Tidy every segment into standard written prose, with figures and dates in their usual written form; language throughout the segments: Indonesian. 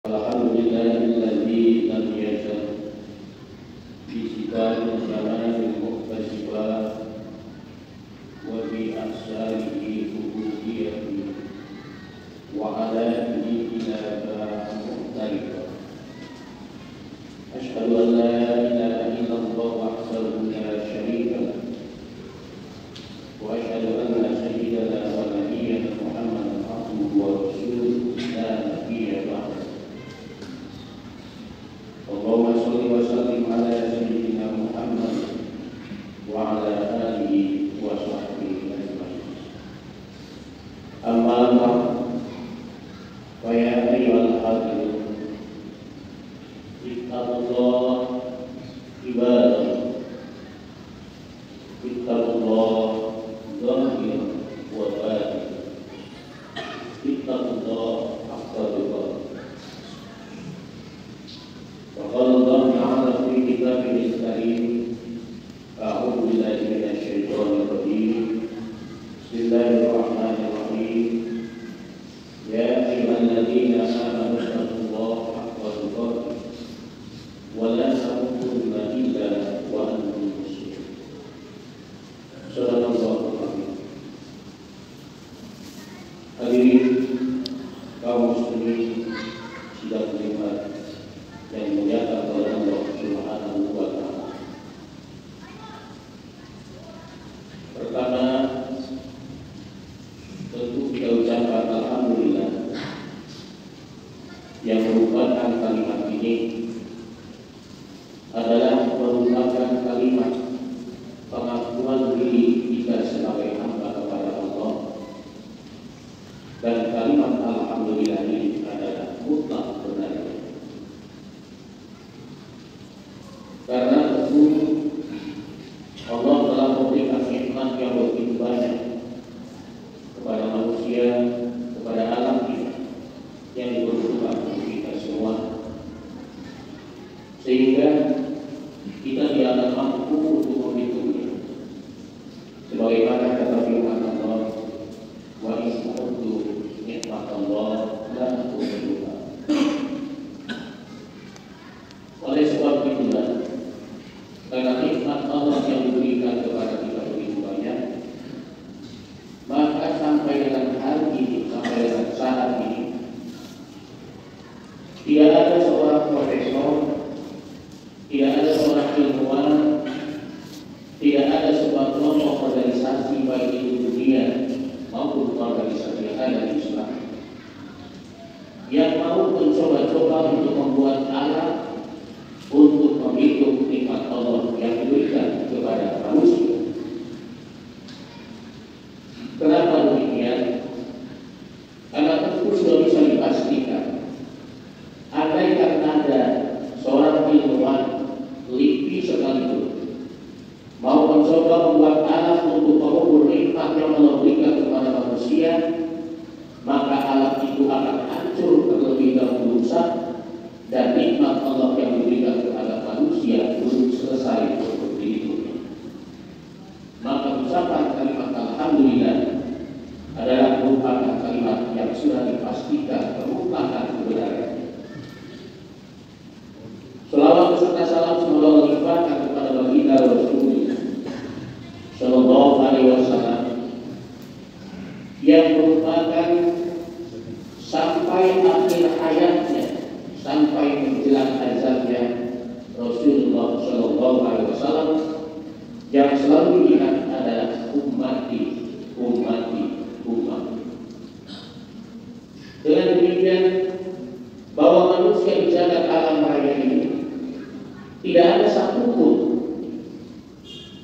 Alhamdulillahilladzi lam yazal bi sifati kamalil muhtasibah wa bi ahsanihi ubudiyyati wa alaihi ila muhtarifah. Asyhadu an la ilaha illallah wahdahu la syarika lah wa asyhadu anna sayyidana wa nabiyyana Muhammadan abduhu wa rasuluhu la nabiyya ba'dahu. Allahumma sholli wa sallim ala sayyidina Muhammad wa ala alihi wa sahbihi ajma'in. Amma ba'd, fa ya ayyuhal hadirin, ittaqullah ibadallah, ittaqullah zahir wa batin, ittaqullah haqqa tuqatih. وقال الله تعالى في كتابه الكريم: أعوذ بالله من الشيطان الرجيم. بسم الله الرحمن الرحيم. يا أيها الذين آمنوا اتقوا الله حق تقاته ولا تموتن إلا وأنتم مسلمون. صدق الله العظيم. Hadirin kaum muslimin sidang Jumat yang dimuliakan oleh Allah Subhanahu wa Ta'ala. Pertama, tentu kita ucapkan alhamdulillah, yang merupakan kalimat ini adalah merupakan kalimat pengakuan diri kita sebagai hamba kepada Allah, dan kalimat alhamdulillah ini adalah mutlak benar. Karena tentu Allah telah memberikan nikmat yang begitu banyak kepada manusia, kepada alam kita, yang diperlukan untuk kita semua, sehingga kita tidak mampu untuk menghitungnya. Sebagaimana kata firman Allah, wa in ta'uddu nikmatallahi la tuhsuha. Oleh sebab itulah, karena nikmat Allah yang diberikan kepada kita begitu banyak, maka sampai dengan hari ini, sampai dengan saat ini, tidak ada seorang profesor, tidak ada seorang ilmuwan, tidak ada sebuah kelompok organisasi baik itu dunia maupun organisasi yang ada di Islam yang mau mencoba-coba untuk membuat alat untuk menghitung nikmat Allah yang diberikan kepada manusia. Kenapa demikian? Karena tentu sudah bisa dipastikan, andaikan ada seorang ilmuwan LIPI sekalipun mau mencoba membuat alat untuk mengukur nikmat yang Allah berikan kepada manusia, maka alat itu akan hancur terlebih dahulu dan nikmat Allah yang diberikan kepada manusia belum selesai untuk dihitungnya. Maka ucapan kalimat alhamdulillah adalah merupakan kalimat yang sudah dipastikan merupakan kebenaran. Selawat beserta salam semoga Allah limpahkan kepada baginda Rasulullah Sallallahu Alaihi Wasallam yang merupakan sampai akhir hayatnya, sampai menjelang azabnya Rasulullah Sallallahu Alaihi Wasallam yang selalu diingat adalah ummati, ummati, ummati. Dengan demikian, bahwa manusia di jagat alam raya ini tidak ada satupun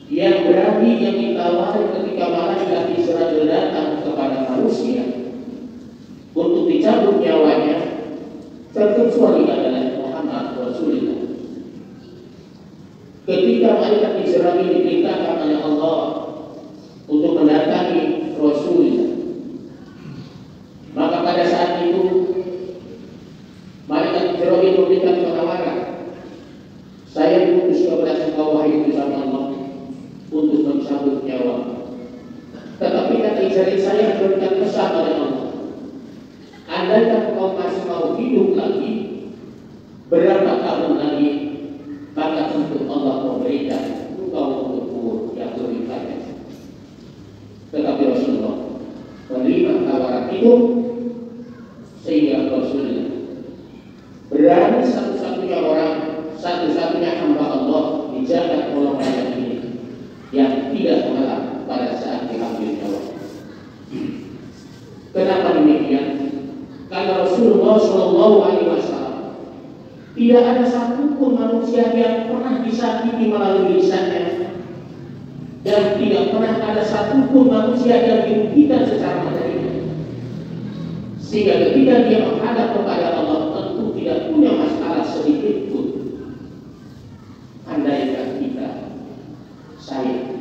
yang berani yang ditawari ketika malaikat Israel datang kepada manusia untuk dicabut nyawanya, terkecuali adalah Muhammad Rasulullah. Ketika malaikat Israel diperintahkan oleh Allah untuk mendatangi Rasulullah, maka pada saat itu malaikat Israel memberikan penawaran, saya diutus kepada engkau wahai utusan Allah untuk mencabut nyawa. Tetapi kata Israel, saya berikan pesan pada Allah, andaikan engkau masih mau hidup lagi, berapa tahun lagi, maka tentu Allah memberikan engkau umur yang lebih banyak. Tetapi Rasulullah menerima tawaran itu, sehingga Rasulullah berani satu-satunya orang, satu-satunya hamba Allah di jagat orang banyak ini yang tidak mengalah pada saat diambil nyawa. Kenapa demikian? Karena Rasulullah Shallallahu Alaihi Wasallam tidak ada satupun manusia yang pernah disakiti melalui lisannya, dan tidak pernah ada satupun manusia yang dirugikan secara materi. Sehingga ketika dia menghadap kepada Allah, tentu tidak punya masalah sedikit pun. Andaikan kita, saya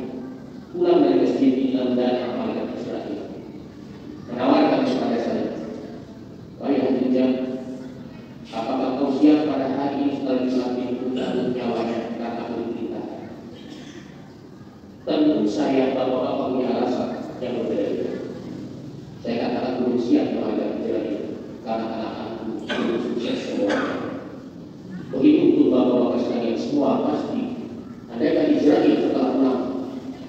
pulang dari masjid di London, Amerika Israel, menawarkan kepada saya, wahai Hadijah, apakah kau siap pada hari ini setelah dilatih untuk nyawanya karena kita? Tentu saya bapak-bapak punya alasan yang berbeda. Saya katakan belum siap menghadapi jalan itu karena anak-anakku belum sukses semua. Begitu untuk bapak-bapak sekalian semua pasti. Andaikan Israel setelah pulang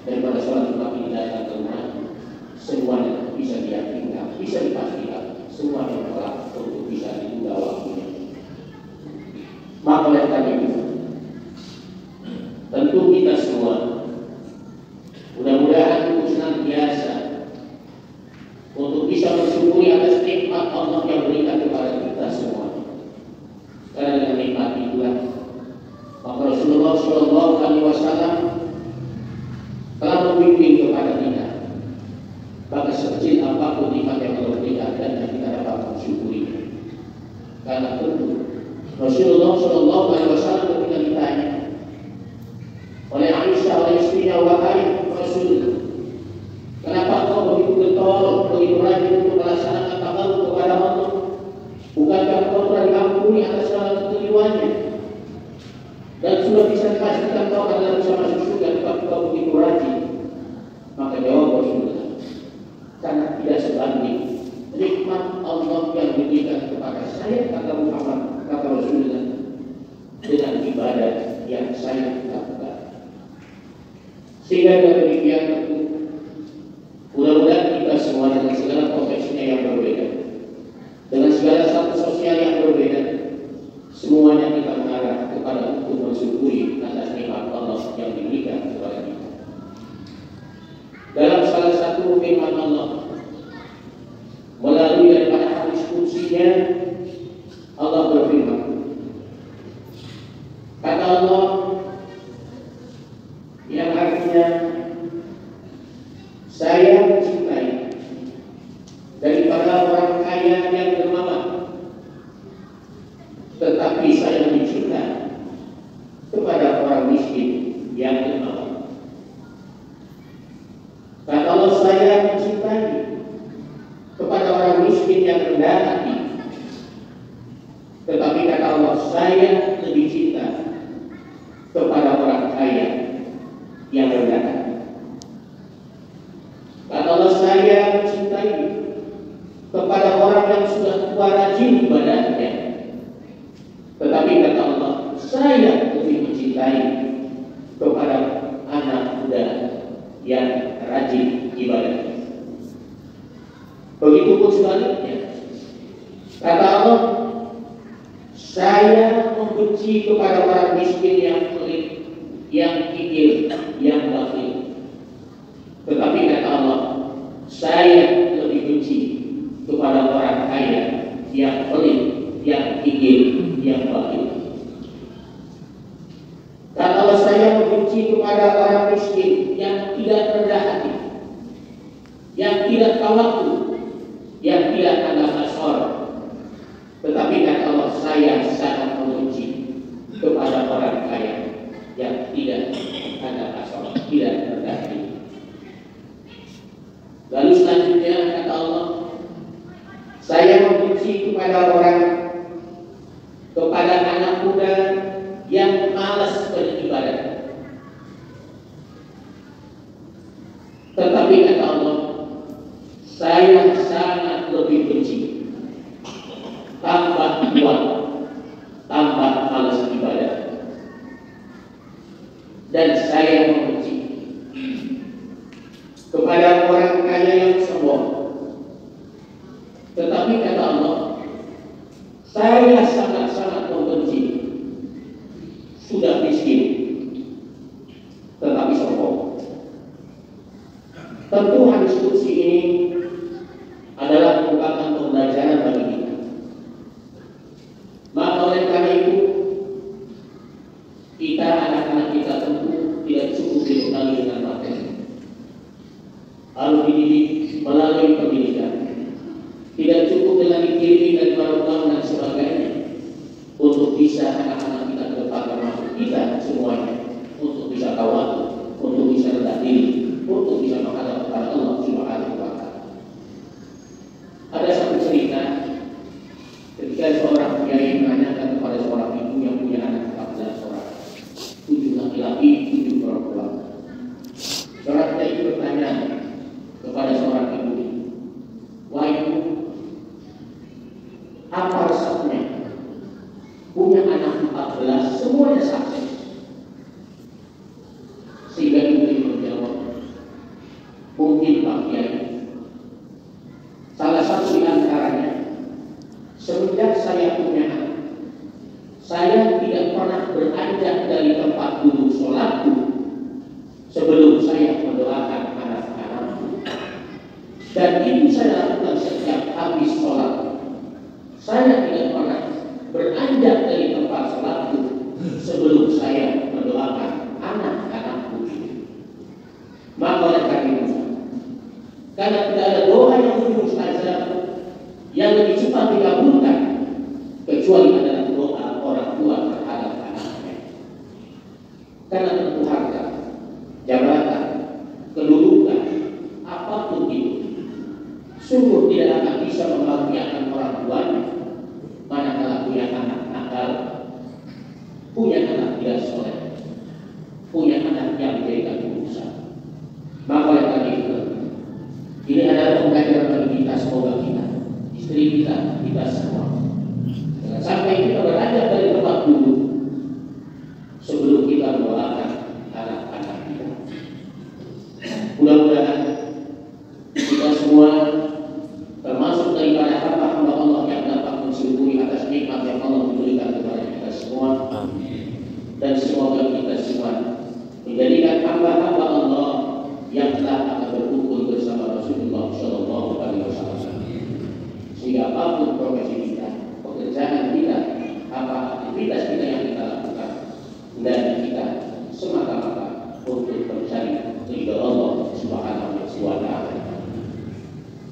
daripada sholat Jumat ini datang ke rumah, semuanya bisa diyakinkan, bisa dipastikan, semuanya telah untuk bisa ditunda waktunya. Maka oleh karena itu, tentu kita semua mudah-mudahan untuk senantiasa untuk bisa bersyukuri atas nikmat Allah yang berikan kepada kita semua. Karena dengan nikmat itulah maka Rasulullah Shallallahu Alaihi Wasallam telah membimbing kepada kita, maka sekecil apapun nikmat yang Allah berikan dan kita dapat mensyukurinya. Karena tentu Rasulullah Shallallahu Alaihi Wasallam ketika ditanya oleh Aisyah, oleh istrinya, wahai Rasul, kenapa kau begitu getol, begitu rajin untuk melaksanakan takarub kepada Allah? Bukankah kau telah diampuni atas segala kekeliruannya? Dan sudah bisa dipastikan kau adalah bisa masuk surga, tetapi kau begitu rajin. Maka jawab Rasulullah, karena tidak sebanding nikmat Allah yang diberikan kepada saya, kata Muhammad, kata Rasulullah, dengan ibadah yang saya lakukan. Sehingga dengan demikian tentu mudah-mudahan kita semua dengan segala profesinya yang berbeda, dengan segala status sosial yang berbeda, semuanya kita mengarah kepada untuk bersyukuri atas nikmat Allah yang diberikan kepada kita. Dalam salah satu firman Allah melalui daripada hadis qudsinya, Allah berfirman, kata Allah yang artinya, saya mencintai daripada orang kaya yang dermawan, tetapi saya mencinta kepada orang miskin yang dermawan. Kata Allah, saya mencintai kepada orang miskin yang rendah hati, tetapi kata Allah, saya lebih cinta kepada orang kaya yang rendah hati. Kata Allah, saya mencintai kepada orang yang sudah tua rajin ibadahnya, tetapi kata Allah, saya lebih mencintai kepada anak muda yang rajin ibadahnya. Begitupun sebaliknya, kata Allah, saya membenci kepada orang miskin yang pelit, yang kikir, yang bakhil. Tetapi kata Allah, saya lebih benci kepada orang kaya yang pelit, yang kikir, yang bakhil. Kata Allah, saya membenci kepada orang miskin yang tidak rendah hati, yang tidak tawadhu, yang tidak ada asor. Tetapi kata Allah, saya sangat membenci kepada orang kaya yang tidak ada asor, tidak rendah hati. Lalu selanjutnya kata Allah, saya membenci kepada anak muda yang malas beribadah. Tetapi kata Allah, saya sangat lebih benci, tambah kuat, tambah Saya sangat-sangat membenci sudah miskin tetapi sombong. Tentu hadis qudsi ini adalah merupakan pembelajaran bagi kita. Maka oleh karena itu kita, anak-anak kita tentu tidak cukup dibekali dengan materi. Harus dididik melalui pendidikan. Tidak cukup dengan dikirimi dan barang dan sebagainya untuk bisa anak-anak kita ke depan, termasuk kita semuanya, untuk bisa tawadu, untuk bisa rendah diri, untuk bisa menghadap kepada Allah Subhanahu wa Ta'ala. Ada satu cerita ketika seorang kiai menanyakan kepada seorang ibu yang punya anak 14 orang, 7 laki-laki, 7 perempuan. Seorang kiai itu bertanya kepada seorang ibu, "Wahai ibu, apa resepnya punya anak 14 semuanya sukses?" Sehingga ibu menjawab, "Mungkin Pak Kiai, salah satu di antaranya, semenjak saya punya anak, saya tidak pernah beranjak dari tempat duduk sholatku sebelum saya mendoakan anak-anakku. Dan itu saya lakukan setiap habis sholat. Saya tidak pernah beranjak dari tempat sholatku sebelum saya mendoakan anak-anakku." Maka oleh karena itu, karena tidak ada doa yang mustajab yang lebih cepat dikabulkan kecuali adalah doa orang tua terhadap anaknya. Karena tentu harta, jabatan, kedudukan, apapun itu, sungguh tidak akan bisa membahagiakan orang tuanya manakala punya anak nakal, punya anak tidak soleh, punya anak yang menjadikan dosa. Maka oleh karena itu, ini adalah pembelajaran bagi kita, semoga kita, istri kita, kita semua, jangan sampai kita beranjak dari tempat duduk sebelum kita mendoakan anak-anak kita. Mudah-mudahan kita semua termasuk daripada hamba-hamba Allah yang dapat mensyukuri atas nikmat yang Allah berikan kepada kita semua. Dan semoga kita semua menjadikan hamba-hamba Allah yang telah akan berkumpul bersama Rasulullah Shallallahu Alaihi Wasallam. Sehingga apapun profesi kita, pekerjaan kita, apa aktivitas kita yang kita lakukan, dan kita semata-mata untuk mencari ridha Allah Subhanahu wa Ta'ala.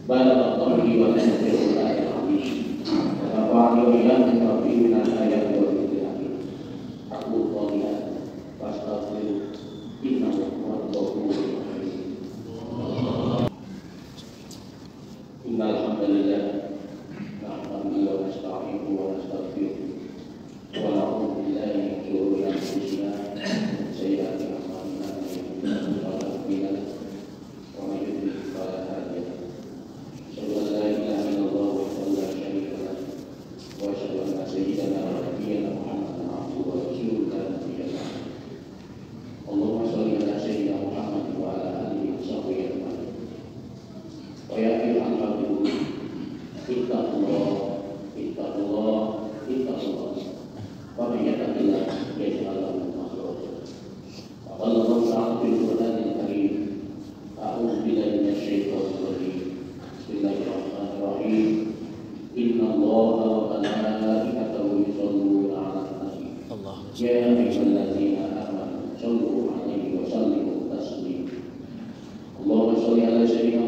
Barakallahu li wa lakum fil Qur'anil azim. Wa nafa'ani wa iyyakum min al-ayati wal hikmah. Aku qalilan wastaghfiru innahu huwal ghafurur rahim. Innal hamdalillah nahmaduhu wa nasta'inuhu wa nastaghfiruh wa na'udzu billahi min shururi anfusina wa sayyiati a'malina. Wa may yudlil fala hadiya lahu. Asyhadu an la ilaha illallah wahdahu la syarika lahu wa asyhadu anna sayyidana wa nabiyyana Muhammadan abduhu wa rasuluhu la nabiyya ba'dahu. Allahumma shalli ala sayyidina Muhammad wa ala alihi wa sahbihi ajma'in. Wa ya ayyuhal ittaqullah ittaqullah ittaqullah wa man yattaqillah yaj'al lahu makhraja. Wa qala Allah ta'ala fil Qur'anil karim, a'udzu billahi minasy syaithanir rajim. Bismillahirrahmanirrahim. Innallaha wa malaikatahu yusholluna 'alan nabi. Ya ayyuhalladzina amanu shallu 'alaihi wa sallimu taslima. Allahumma shalli ala sayyidina